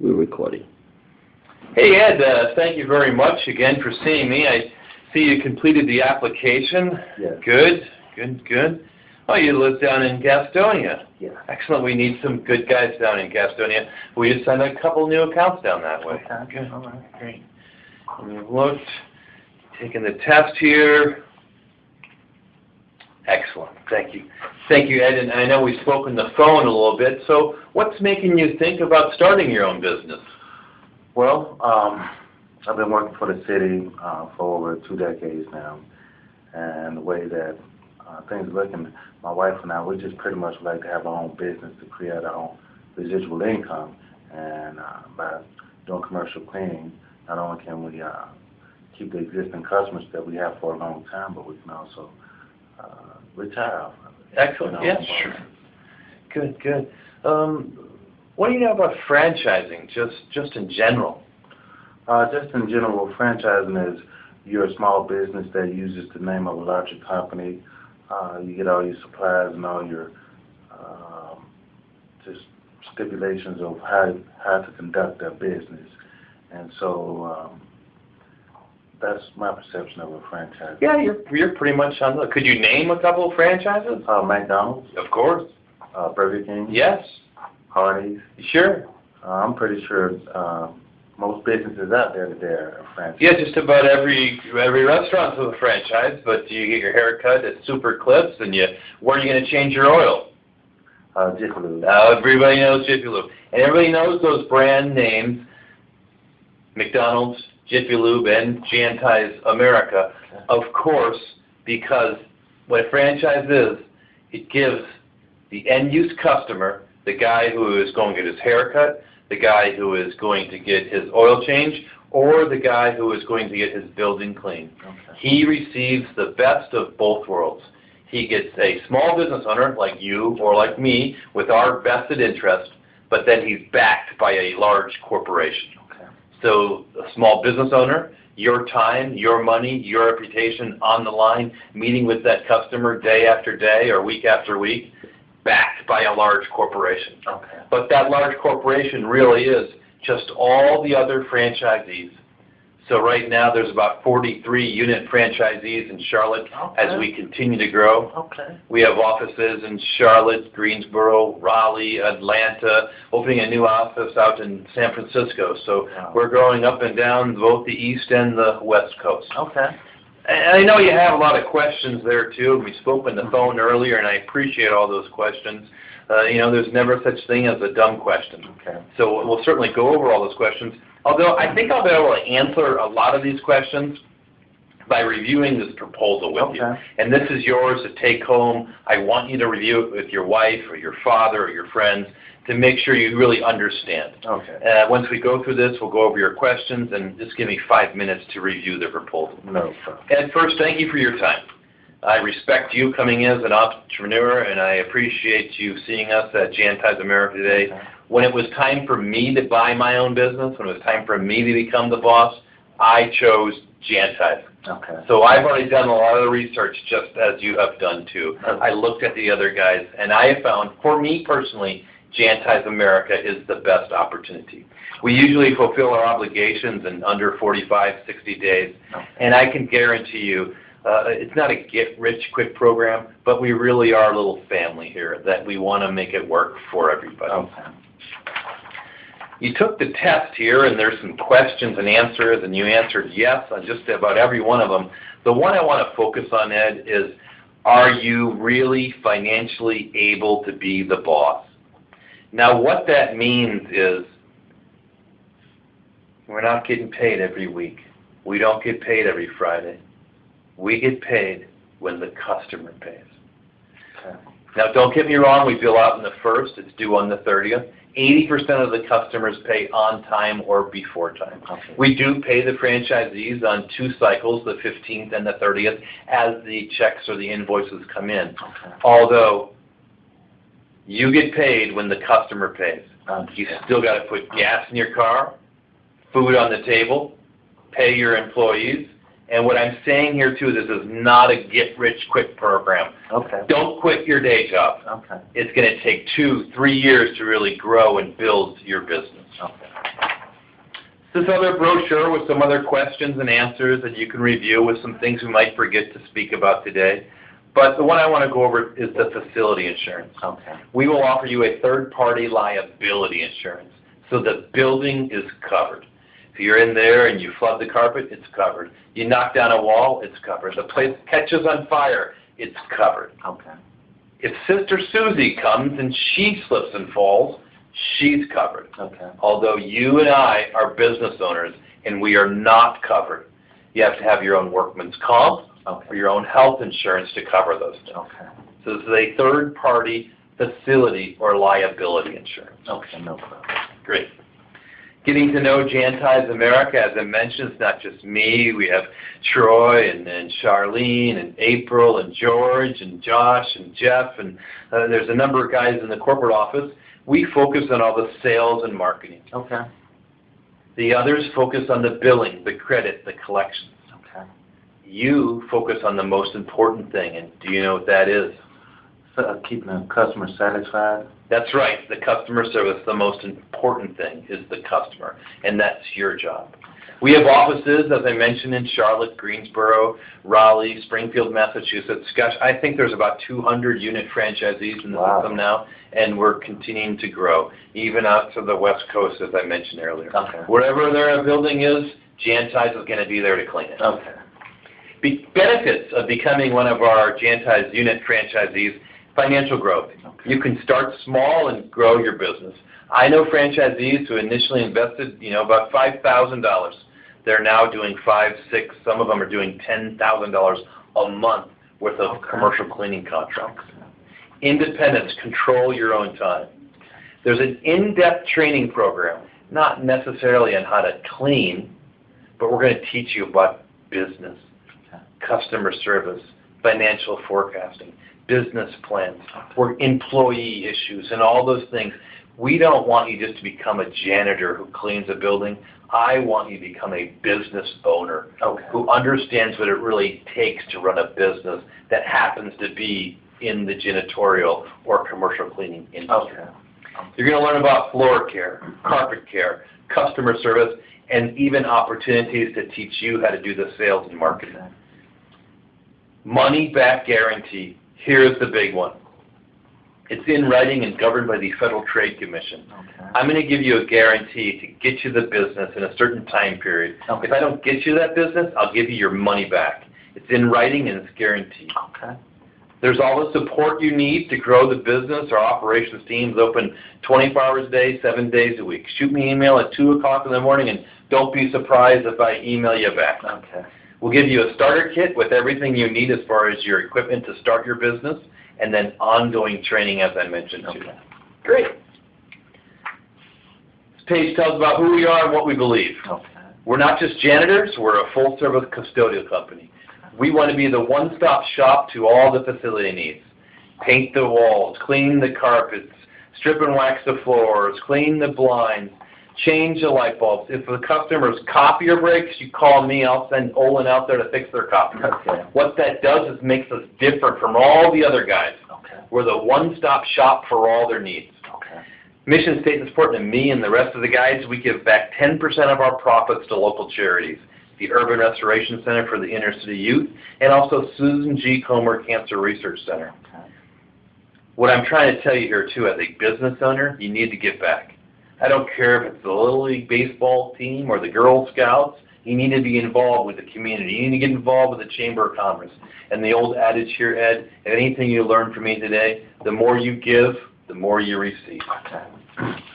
We're recording. Hey Ed, thank you very much again for seeing me. I see you completed the application. Yes. Good. Oh, you live down in Gastonia. Yeah. Excellent. We need some good guys down in Gastonia. We just signed a couple new accounts down that way. Okay. Good. All right. Great. We've looked, taking the test here. Excellent. Thank you. Thank you, Ed. And I know we spoke on the phone a little bit. So what's making you think about starting your own business? Well, I've been working for the city for over 2 decades now, and the way that things are looking, my wife and I, we just pretty much like to have our own business to create our own residual income. And by doing commercial cleaning, not only can we keep the existing customers that we have for a long time, but we can also retire off of it. Excellent. Yeah, sure. Good. What do you know about franchising, just in general? Just in general, franchising is you're a small business that uses the name of a larger company. You get all your supplies and all your just stipulations of how to conduct their business. And so that's my perception of a franchise. Yeah, you're pretty much on the... Could you name a couple of franchises? McDonald's. Of course. Burger King. Yes. Hardee's. Sure. I'm pretty sure most businesses out there today are franchises. Yeah, just about every restaurant's with a franchise, but do you get your hair cut at Super Clips, and where are you going to change your oil? Jiffy Lube. Everybody knows Jiffy Lube. And everybody knows those brand names, McDonald's, Jiffy Lube, and Jantais America, of course, because what a franchise is, it gives the end-use customer, the guy who is going to get his hair cut, the guy who is going to get his oil change, or the guy who is going to get his building cleaned. Okay. He receives the best of both worlds. He gets a small business owner like you or like me with our vested interest, but then he's backed by a large corporation. Okay. So a small business owner, your time, your money, your reputation on the line, meeting with that customer day after day or week after week, backed by a large corporation. Okay. But that large corporation really is just all the other franchisees. So right now there's about 43 unit franchisees in Charlotte. Okay. As we continue to grow. Okay. We have offices in Charlotte, Greensboro, Raleigh, Atlanta, opening a new office out in San Francisco. So Wow. We're growing up and down both the East and the West Coast. Okay. And I know you have a lot of questions there too. We spoke on the phone earlier, and I appreciate all those questions. There's never such thing as a dumb question. Okay. So we'll certainly go over all those questions. Although I think I'll be able to answer a lot of these questions by reviewing this proposal with you. And this is yours to take home. I want you to review it with your wife or your father or your friends to make sure you really understand. Okay. Once we go through this, we'll go over your questions, and just give me 5 minutes to review the proposal. No problem. Ed, first, thank you for your time. I respect you coming in as an entrepreneur, and I appreciate you seeing us at Jantais America today. Okay. When it was time for me to buy my own business, when it was time for me to become the boss, I chose Jantais. Okay. So I've already done a lot of the research, just as you have done too. Okay. I looked at the other guys, and I have found, for me personally, Jantais America is the best opportunity. We usually fulfill our obligations in under 45, 60 days, Okay. and I can guarantee you, it's not a get-rich-quick program, but we really are a little family here that we want to make it work for everybody. Okay. You took the test here, and there's some questions and answers, and you answered yes on just about every one of them. The one I want to focus on, Ed, is are you really financially able to be the boss? Now, what that means is we're not getting paid every week. We don't get paid every Friday. We get paid when the customer pays. Okay. Now, don't get me wrong. We bill out on the 1st. It's due on the 30th. 80% of the customers pay on time or before time. Okay. We do pay the franchisees on 2 cycles, the 15th and the 30th, as the checks or the invoices come in. Okay. Although, you get paid when the customer pays. You still got to put gas in your car, food on the table, pay your employees, And what I'm saying here too, this is not a get-rich-quick program. Okay. Don't quit your day job. Okay. It's going to take 2-3 years to really grow and build your business. Okay. This other brochure with some other questions and answers that you can review with some things we might forget to speak about today. But the one I want to go over is the facility insurance. Okay. We will offer you a third-party liability insurance, so the building is covered. If you're in there and you flood the carpet, it's covered. You knock down a wall, it's covered. The place catches on fire, it's covered. Okay. If Sister Susie comes and she slips and falls, she's covered. Okay. Although you and I are business owners and we are not covered. You have to have your own workman's comp or your own health insurance to cover those things. Okay. So this is a third-party facility or liability insurance. Okay, no problem. Great. Getting to know Jan Ties America, as I mentioned, it's not just me. We have Troy and Charlene and April and George and Josh and Jeff, and there's a number of guys in the corporate office. We focus on all the sales and marketing. Okay. The others focus on the billing, the credit, the collections. Okay. You focus on the most important thing, and do you know what that is? So, keeping the customer satisfied? That's right. The customer service, the most important thing is the customer, and that's your job. We have offices, as I mentioned, in Charlotte, Greensboro, Raleigh, Springfield, Massachusetts. Gosh, I think there's about 200 unit franchisees in the system now, and we're continuing to grow, even out to the West Coast, as I mentioned earlier. Okay. Wherever their building is, Jan Ties is going to be there to clean it. Okay. Benefits of becoming one of our Jan Ties unit franchisees: financial growth. Okay. You can start small and grow your business. I know franchisees who initially invested, about $5,000. They're now doing $5,000, $6,000. Some of them are doing $10,000 a month worth of commercial cleaning contracts. Independence, control your own time. There's an in-depth training program, not necessarily on how to clean, but we're going to teach you about business, customer service, financial forecasting, business plans, or employee issues, and all those things. We don't want you just to become a janitor who cleans a building. I want you to become a business owner who understands what it really takes to run a business that happens to be in the janitorial or commercial cleaning industry. You're going to learn about floor care, carpet care, customer service, and even opportunities to teach you how to do the sales and marketing. Money back guarantee. Here's the big one. It's in writing and governed by the Federal Trade Commission. I'm going to give you a guarantee to get you the business in a certain time period. If I don't get you that business, I'll give you your money back. It's in writing and it's guaranteed. There's all the support you need to grow the business. Our operations team is open 24 hours a day, 7 days a week. Shoot me an email at 2 o'clock in the morning, and don't be surprised if I email you back. We'll give you a starter kit with everything you need as far as your equipment to start your business, and then ongoing training, as I mentioned, too. Great. This page tells about who we are and what we believe. We're not just janitors. We're a full-service custodial company. We want to be the one-stop shop to all the facility needs. Paint the walls, clean the carpets, strip and wax the floors, clean the blinds, change the light bulbs. If the customer's copier breaks, you call me. I'll send Olin out there to fix their copier. What that does is makes us different from all the other guys. We're the one-stop shop for all their needs. Mission statement important to me and the rest of the guys. We give back 10% of our profits to local charities. The Urban Restoration Center for the Inner City Youth, and also Susan G. Comer Cancer Research Center. What I'm trying to tell you here, too, as a business owner, you need to give back. I don't care if it's the Little League baseball team or the Girl Scouts. You need to be involved with the community. You need to get involved with the Chamber of Commerce. And the old adage here, Ed, anything you learned from me today, the more you give, the more you receive.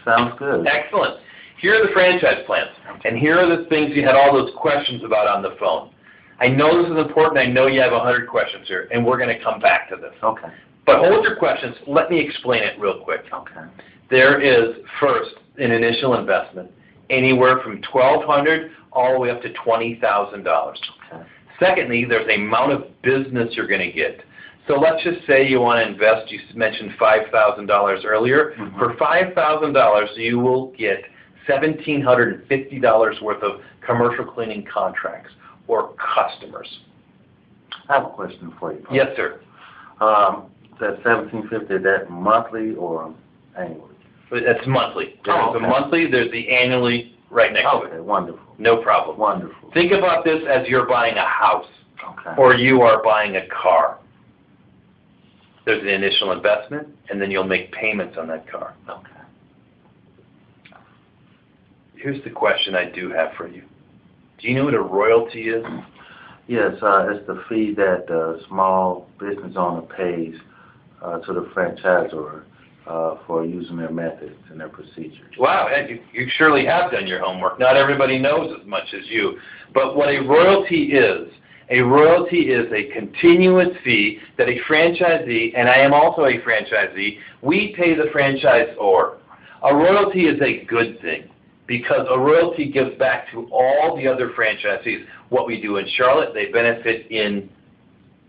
Sounds good. Excellent. Here are the franchise plans, and here are the things you had all those questions about on the phone. I know this is important. I know you have 100 questions here, and we're going to come back to this. But hold your questions. Let me explain it real quick. There is, first, an initial investment, anywhere from $1,200 all the way up to $20,000. Secondly, there's an amount of business you're going to get. So let's just say you want to invest. You mentioned $5,000 earlier. For $5,000, you will get $1,750 worth of commercial cleaning contracts, or customers? I have a question for you. Yes, sir. That $1,750, is that monthly or annually? That's monthly. There's Oh, okay. the monthly, there's the annually right next to it. Okay, wonderful. No problem. Wonderful. Think about this as you're buying a house Okay. or you are buying a car. There's an initial investment, and then you'll make payments on that car. Okay. Here's the question I do have for you. Do you know what a royalty is? Yes, it's the fee that the small business owner pays to the franchisor for using their methods and their procedures. Wow, and you surely have done your homework. Not everybody knows as much as you. But what a royalty is a continuous fee that a franchisee, and I am also a franchisee, we pay the franchisor. A royalty is a good thing because a royalty gives back to all the other franchisees. What we do in Charlotte, they benefit in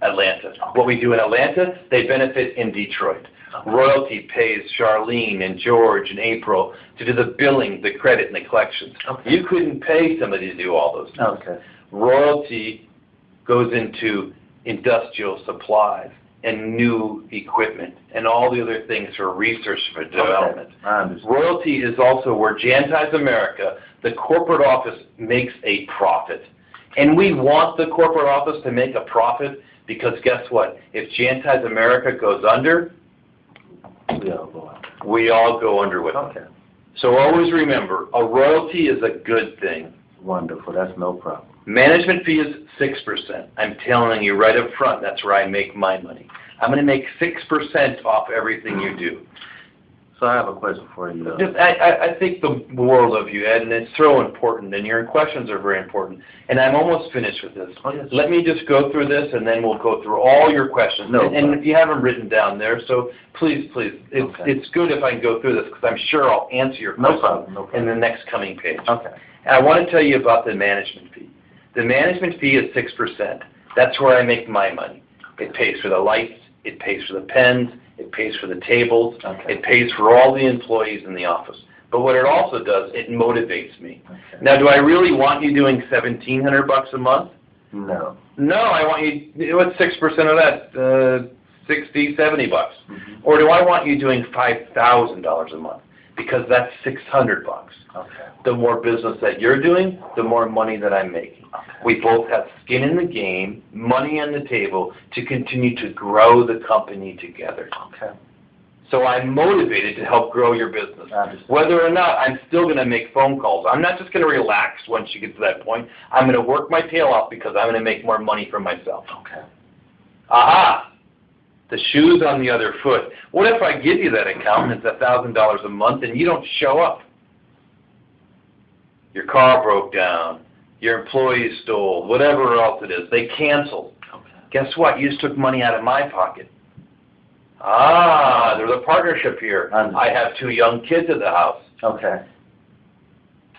Atlanta. What we do in Atlanta, they benefit in Detroit. Royalty pays Charlene and George and April to do the billing, the credit, and the collections. Okay. You couldn't pay somebody to do all those things. Okay. Royalty goes into industrial supplies and new equipment and all the other things for research for development. Okay. I understand. Royalty is also where Janti's America, the corporate office, makes a profit. And we want the corporate office to make a profit because guess what? If Janti's America goes under, We all go out. we all go under with it. Okay. So always remember, a royalty is a good thing. Wonderful. That's no problem. Management fee is 6%. I'm telling you right up front, that's where I make my money. I'm going to make 6% off everything you do. So I have a question for you. I think the world of you, Ed, and it's so important, and your questions are very important. And I'm almost finished with this. Oh, yes. Let me just go through this, and then we'll go through all your questions. No and if you have them written down there, so please, Okay. it's good if I can go through this, because I'm sure I'll answer your No question problem. No problem. in the next coming page. Okay. And I want to tell you about the management fee. The management fee is 6%. That's where I make my money. It pays for the lights, it pays for the pens, it pays for the tables, Okay. it pays for all the employees in the office. But what it also does, it motivates me. Okay. Now, do I really want you doing $1,700 a month? No. No, I want you, what's 6% of that? 60, $70. Mm-hmm. Or do I want you doing $5,000 a month? Because that's $600. Okay. The more business that you're doing, the more money that I'm making. Okay. We both have skin in the game, money on the table to continue to grow the company together. Okay. So I'm motivated to help grow your business. I understand. Whether or not, I'm still going to make phone calls. I'm not just going to relax once you get to that point. I'm going to work my tail off because I'm going to make more money for myself. Okay. Aha! The shoe's on the other foot. What if I give you that account and it's $1,000 a month and you don't show up? Your car broke down, your employees stole, whatever else it is, they canceled. Okay. Guess what? You just took money out of my pocket. Ah, there's a partnership here. I have 2 young kids at the house. Okay.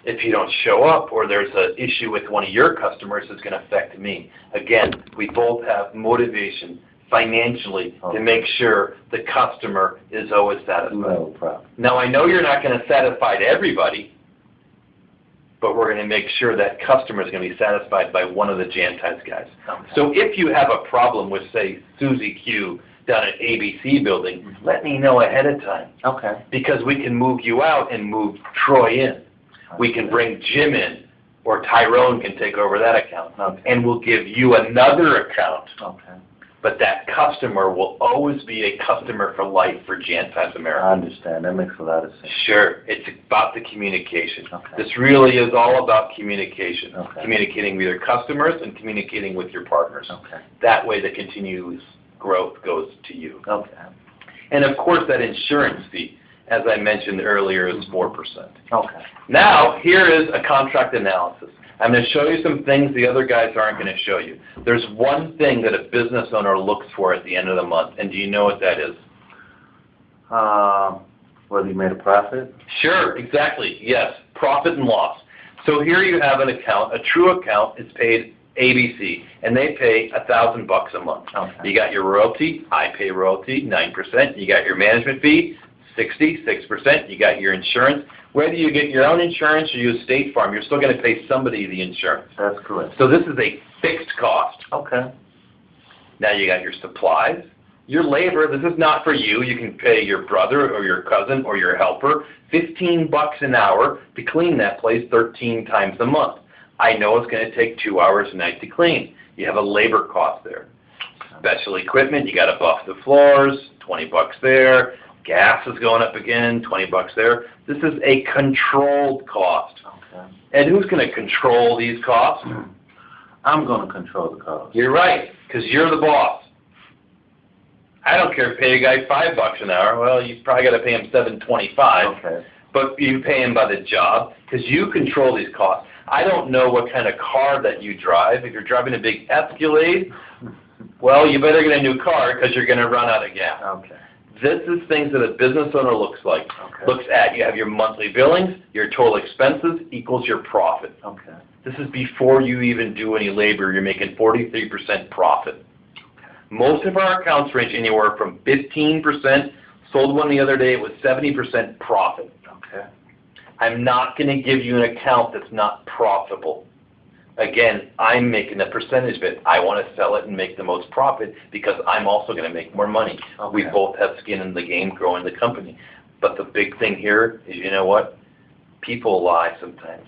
If you don't show up or there's an issue with one of your customers, it's going to affect me. Again, we both have motivation financially to make sure the customer is always satisfied. No problem. Now, I know you're not going to satisfy everybody, but we're going to make sure that customer is going to be satisfied by one of the Janti's guys. Okay. So if you have a problem with, say, Susie Q down at ABC building, let me know ahead of time Okay. because we can move you out and move Troy in. We can bring Jim in, or Tyrone can take over that account, Okay. and we'll give you another account. Okay. But that customer will always be a customer for life for Janti's I America. understand. That makes a lot of sense. Sure, it's about the communication. Okay. This really is all about communication. Okay. Communicating with your customers and communicating with your partners. Okay. That way the continuous growth goes to you. Okay. And of course that insurance fee, as I mentioned earlier, is 4%. Okay. Now, here is a contract analysis. I'm going to show you some things the other guys aren't going to show you. There's one thing that a business owner looks for at the end of the month, and do you know what that is? Whether you made a profit? Sure, exactly, yes, profit and loss. So here you have an account, a true account, it's paid ABC, and they pay $1,000 a month. Okay. You got your royalty, I pay royalty, 9%. You got your management fee, 60, 6%. You got your insurance. Whether you get your own insurance or use State Farm, you're still going to pay somebody the insurance. That's correct. So this is a fixed cost. Okay. Now you got your supplies, your labor. This is not for you. You can pay your brother or your cousin or your helper $15 an hour to clean that place 13 times a month. I know it's going to take 2 hours a night to clean. You have a labor cost there. Special equipment, you got to buff the floors, $20 there. Gas is going up again, $20 there. This is a controlled cost. Okay. And who's going to control these costs? I'm going to control the cost. You're right, because you're the boss. I don't care if you pay a guy $5 an hour. Well, you probably got to pay him $7.25. Okay. But you pay him by the job because you control these costs. I don't know what kind of car that you drive. If you're driving a big Escalade, well, you better get a new car because you're going to run out of gas. Okay. This is things that a business owner looks like. Okay. Looks at, you have your monthly billings, your total expenses equals your profit. Okay. This is before you even do any labor. You're making 43% profit. Most of our accounts range anywhere from 15%. Sold one the other day, it was 70% profit. Okay. I'm not going to give you an account that's not profitable. Again, I'm making a percentage of it. I want to sell it and make the most profit because I'm also going to make more money. Okay. We both have skin in the game growing the company. But the big thing here is, you know what? People lie sometimes.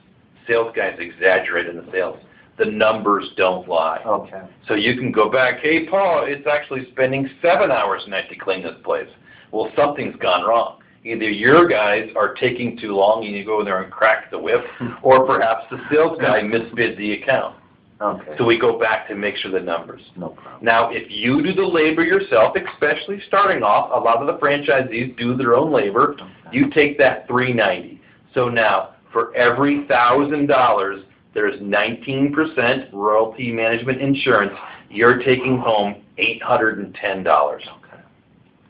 Sales guys exaggerate in the sales. The numbers don't lie. Okay. So you can go back, hey, Paul, it's actually spending 7 hours a night to clean this place. Well, something's gone wrong. Either your guys are taking too long and you go in there and crack the whip, or perhaps the sales guy misbid the account. Okay. So we go back to make sure the numbers. No problem. Now, if you do the labor yourself, especially starting off, a lot of the franchisees do their own labor, Okay. you take that $390. So now, for every $1,000, there's 19% royalty management insurance. You're taking home $810. Okay.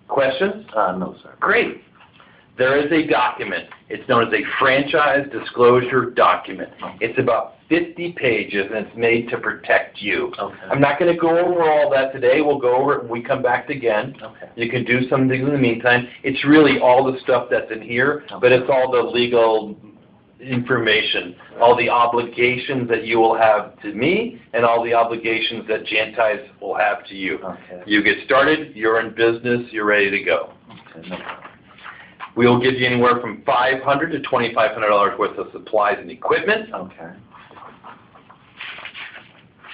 Questions? No, sir. Great. There is a document. It's known as a franchise disclosure document. It's about 50 pages, and it's made to protect you. Okay. I'm not going to go over all that today. We'll go over it when we come back again. Okay. You can do some things in the meantime. It's really all the stuff that's in here, but it's all the legal information, all the obligations that you will have to me, and all the obligations that Jantais will have to you. Okay. You get started, you're in business, you're ready to go. Okay. No problem. We'll give you anywhere from $500 to $2,500 worth of supplies and equipment. Okay.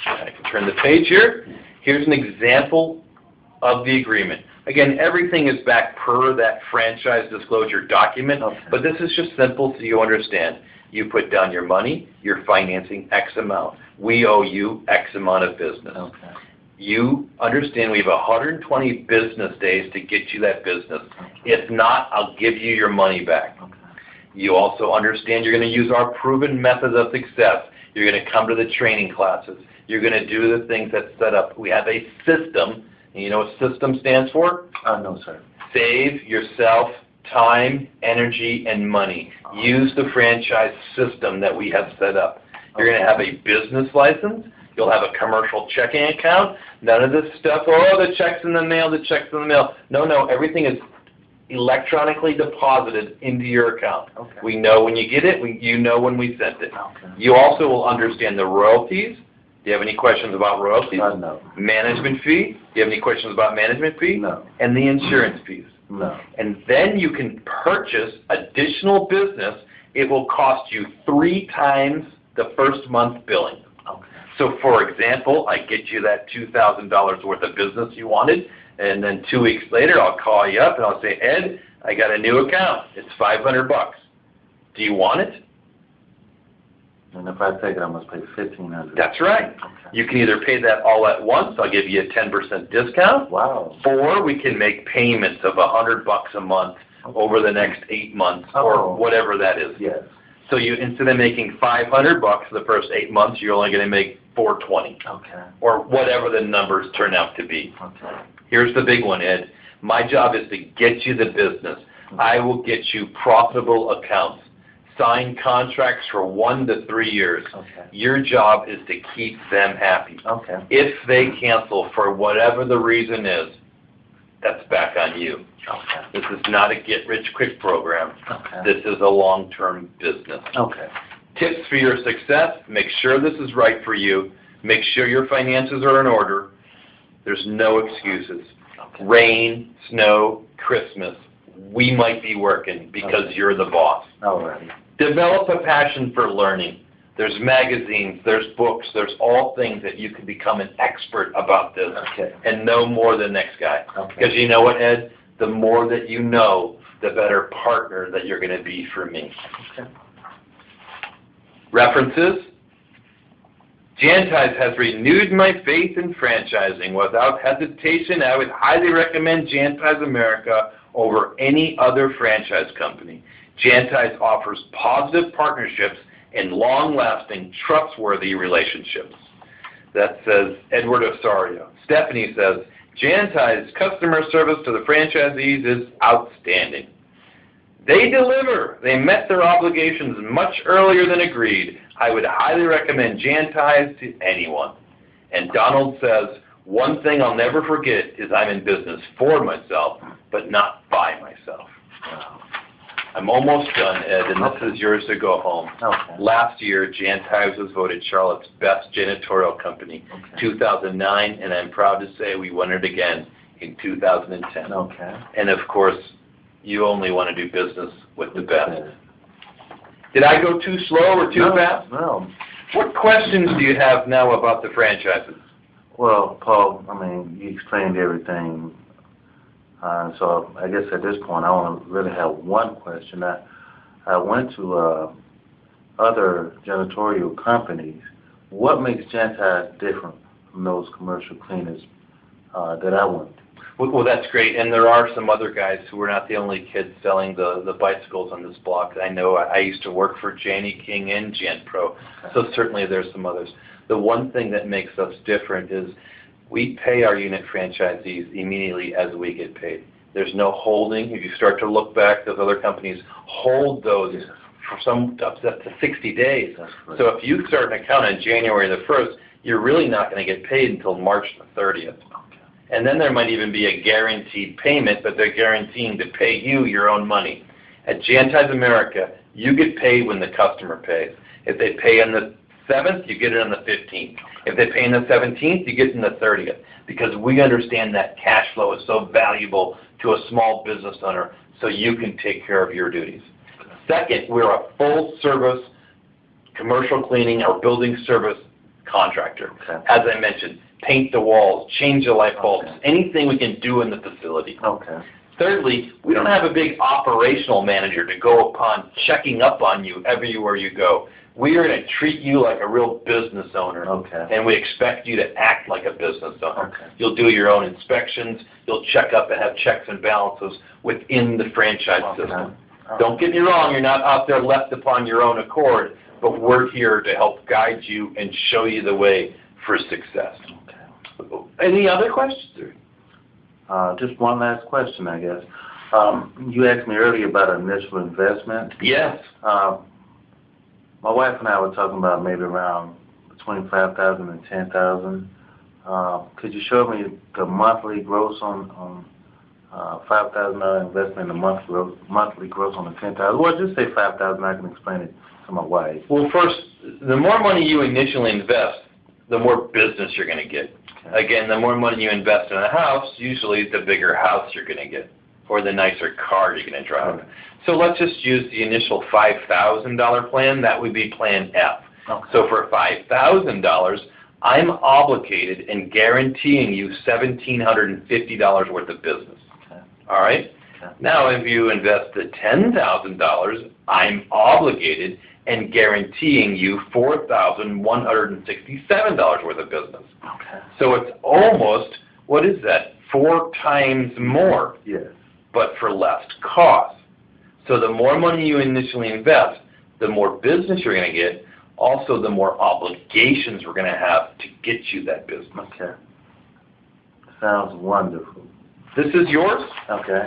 I can turn the page here. Here's an example of the agreement. Again, everything is back per that franchise disclosure document, Okay. but this is just simple so you understand. You put down your money, you're financing X amount. We owe you X amount of business. Okay. You understand we have 120 business days to get you that business. If not, I'll give you your money back. Okay. You also understand you're going to use our proven methods of success. You're going to come to the training classes. You're going to do the things that's set up. We have a system. And you know what system stands for? No, sir. Save yourself time, energy, and money. Use the franchise system that we have set up. You're going to have a business license. You'll have a commercial checking account. None of this stuff, oh, the check's in the mail, the check's in the mail. No, everything is electronically deposited into your account. Okay. We know when you get it. You know when we sent it. Okay. You also will understand the royalties. Do you have any questions about royalties? No. Management fee. Do you have any questions about management fee? No. And the insurance fees. No. And then you can purchase additional business. It will cost you 3 times the first month billing. Okay. So, for example, I get you that $2,000 worth of business you wanted, and then 2 weeks later I'll call you up and I'll say, Ed, I got a new account. It's $500. Do you want it? And if I take it, I must pay $1,500. That's right. Okay. You can either pay that all at once. I'll give you a 10% discount. Wow. Or we can make payments of $100 a month over the next 8 months, or Oh. whatever that is. Yes. So you, instead of making $500 for the first 8 months, you're only going to make $420, Okay. or whatever the numbers turn out to be. Okay. Here's the big one, Ed. My job is to get you the business. I will get you profitable accounts. Sign contracts for 1 to 3 years. Okay. Your job is to keep them happy. Okay. If they cancel for whatever the reason is, that's back on you. Okay. This is not a get-rich-quick program. Okay. This is a long-term business. Okay. Tips for your success: make sure this is right for you. Make sure your finances are in order. There's no excuses. Okay. Rain, snow, Christmas, we might be working because you're the boss. All righty. Develop a passion for learning. There's magazines, there's books, there's all things that you can become an expert about this Okay. and know more than the next guy. Okay. Because you know what, Ed? The more that you know, the better partner that you're going to be for me. Okay. References: Jantize has renewed my faith in franchising. Without hesitation, I would highly recommend Jantize America over any other franchise company. Jantize offers positive partnerships and long-lasting, trustworthy relationships. That says Edward Osorio. Stephanie says, Jantize customer service to the franchisees is outstanding. They deliver. They met their obligations much earlier than agreed. I would highly recommend Jantize to anyone. And Donald says, one thing I'll never forget is I'm in business for myself, but not by myself. Wow. I'm almost done, Ed, and this is yours to go home. Okay. Last year, Jantize was voted Charlotte's best janitorial company, Okay. 2009, and I'm proud to say we won it again in 2010. Okay. And of course, you only want to do business with the best. Did I go too slow or too fast? No. What questions do you have now about the franchises? Well, Paul, I mean, you explained everything. So I guess at this point, I only really have one question. I went to other janitorial companies. What makes Jantize different from those commercial cleaners that I went to? Well, that's great, and there are some other guys who are not the only kids selling the bicycles on this block. I know I used to work for Janie King and JanPro, so certainly there's some others. The one thing that makes us different is we pay our unit franchisees immediately as we get paid. There's no holding. If you start to look back, those other companies hold those for some up to 60 days. So if you start an account on January the 1st, you're really not going to get paid until March the 30th. And then there might even be a guaranteed payment, but they're guaranteeing to pay you your own money. At Jantize America, you get paid when the customer pays. If they pay on the 7th, you get it on the 15th. If they pay on the 17th, you get it on the 30th. Because we understand that cash flow is so valuable to a small business owner, so you can take care of your duties. Second, we're a full-service commercial cleaning or building service contractor. Okay. As I mentioned, paint the walls, change the light bulbs, anything we can do in the facility. Okay. Thirdly, we don't have a big operational manager to go upon checking up on you everywhere you go. We are going to treat you like a real business owner, Okay. and we expect you to act like a business owner. Okay. You'll do your own inspections. You'll check up and have checks and balances within the franchise system. Don't get me wrong, you're not out there left upon your own accord, but we're here to help guide you and show you the way for success. Okay. Any other questions? Just one last question, I guess. You asked me earlier about initial investment. Yes. My wife and I were talking about maybe around between $5,000 and $10,000. Could you show me the monthly gross on $5,000 investment, and the monthly gross on the $10,000? Well, just say $5,000. I can explain it to my wife. Well, first, the more money you initially invest, the more business you're going to get. Okay. Again, the more money you invest in a house, usually the bigger house you're going to get, or the nicer car you're going to drive. Okay. So let's just use the initial $5,000 plan. That would be Plan F. Okay. So for $5,000, I'm obligated and guaranteeing you $1,750 worth of business. Okay. All right? Okay. Now, if you invest the $10,000, I'm obligated and guaranteeing you $4,167 worth of business. Okay. So it's almost, what is that, 4 times more, Yes. but for less cost. So the more money you initially invest, the more business you're going to get. Also, the more obligations we're going to have to get you that business. Okay. Sounds wonderful. This is yours. Okay.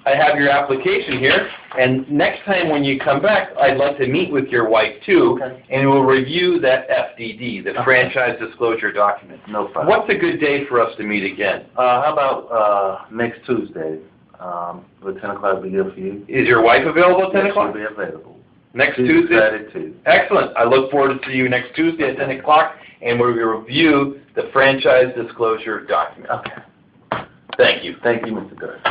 I have your application here, and next time when you come back, I'd like to meet with your wife too, Okay. and we'll review that FDD, the Franchise Disclosure Document. No problem. What's a good day for us to meet again? How about next Tuesday? Would 10 o'clock be good for you? Is your wife available at 10 Yes, o'clock? she'll be available. Next Tuesday? Saturday, too. Excellent. I look forward to see you next Tuesday at 10 o'clock, and we'll review the Franchise Disclosure Document. Okay. Thank you. Thank you, Mr. Durst.